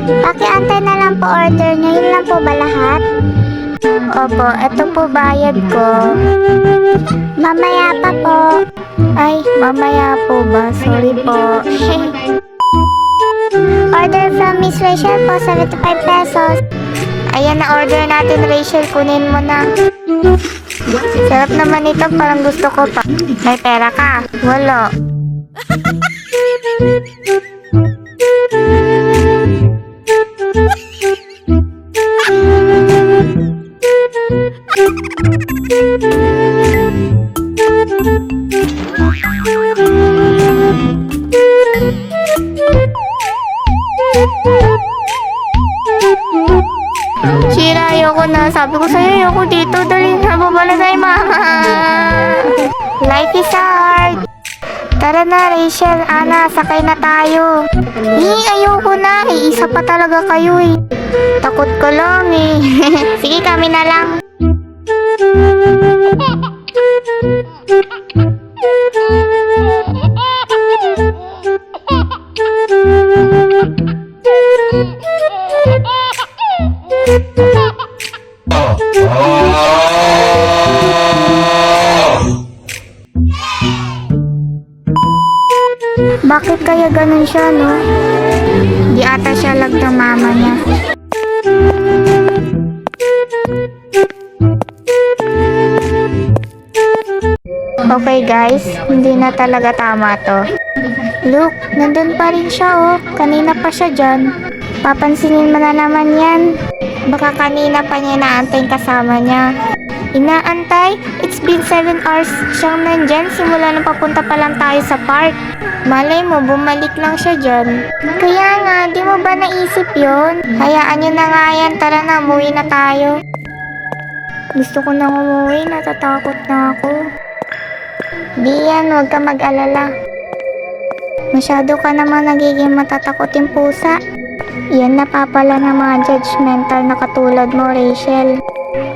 Pakiantay na lang po order nyo. Yun lang po ba lahat? Opo, eto po bayad ko. Mamaya pa po. Ay, mamaya po ba? Sorry po. Order from Miss Rachel po, 75 pesos. Ayan na order natin, Rachel. Kunin mo na. Sarap naman ito, parang gusto ko pa. May pera ka? Wala. Shira, ayoko na. Sabi ko sa'yo, ayoko dito. Dali na, bumala tayo, mama. Life is hard. Tara na, Rachel, Ana, sakay na tayo. Ayoko na. Isa pa talaga kayo eh. Takot ko lang eh. Sige, kami na lang. Bakit kaya ganun siya, no? Di ata siya lag ng mama niya. Okay guys, hindi na talaga tama to. Look, nandun pa rin siya oh. Kanina pa siya dyan. Papansinin mo na naman yan. Baka kanina pa niya inaantay kasama niya. Inaantay? It's been 7 hours siyang nandyan. Simula nung papunta pa lang tayo sa park. Malay mo, bumalik lang siya dyan. Kaya nga, di mo ba naisip yon? Hayaan nyo na nga yan. Tara na, umuwi na tayo. Gusto ko nang umuwi. Natatakot na ako. Di yan, huwag ka mag-alala. Masyado ka naman nagiging matatakoting pusa. Yan napapala ng mga judgmental na katulad mo, Rachel.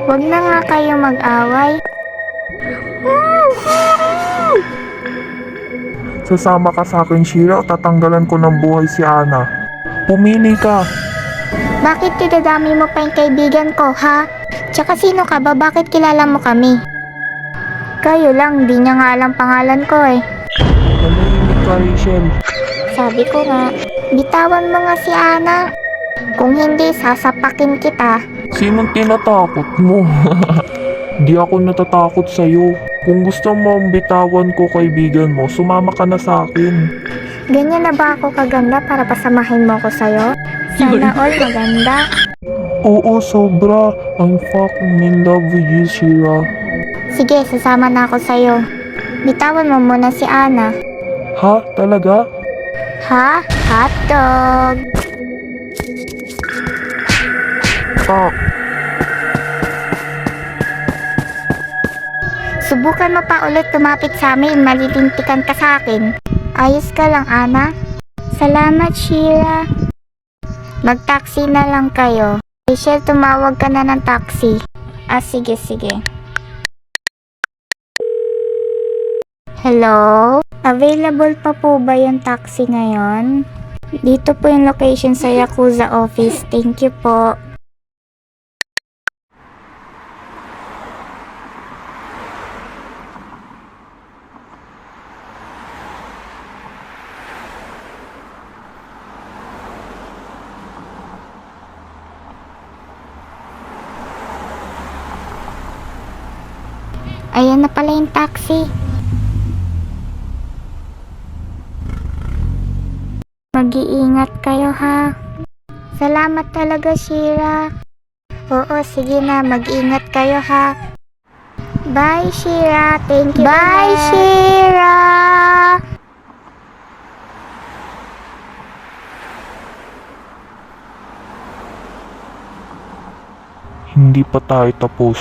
Huwag na nga kayo mag-away. Sasama ka sa akin, Shira, o tatanggalan ko ng buhay si Ana. Pumili ka. Bakit dinadami mo pa yung kaibigan ko, ha? Tsaka sino ka ba? Bakit kilala mo kami? Kayo lang, di niya nga alam pangalan ko eh. Manahimik ka, Rachel. Sabi ko nga, bitawan mo nga si Ana. Kung hindi, sasapakin kita. Sinong tinatakot mo? Di ako natatakot sa'yo. Kung gusto mo bitawan ko kaibigan mo, sumama ka na sa akin. Ganyan na ba ako kaganda para pasamahin mo ko sa'yo? Sana all maganda. Oo, sobra. I'm fucking in love with you, Shira. Sige, sasama na ako sa'yo. Bitawan mo muna si Ana. Ha? Talaga? Ha? Hotdog! Ah, Subukan mo pa ulit lumapit sa amin, malilintikan ka sa akin. Ayos ka lang, Ana? Salamat, Shira. Mag-taxi na lang kayo. Rachel, tumawag ka na ng taxi. Sige, sige. Hello? Available pa po ba yung taxi ngayon? Dito po yung location sa Yakuza office. Thank you po. Ayan na pala yung taxi. Mag-iingat kayo ha. Salamat talaga, Shira. Oo, sige na. Mag-ingat kayo ha. Bye, Shira. Thank you. Bye, Shira. hindi pa tayo tapos.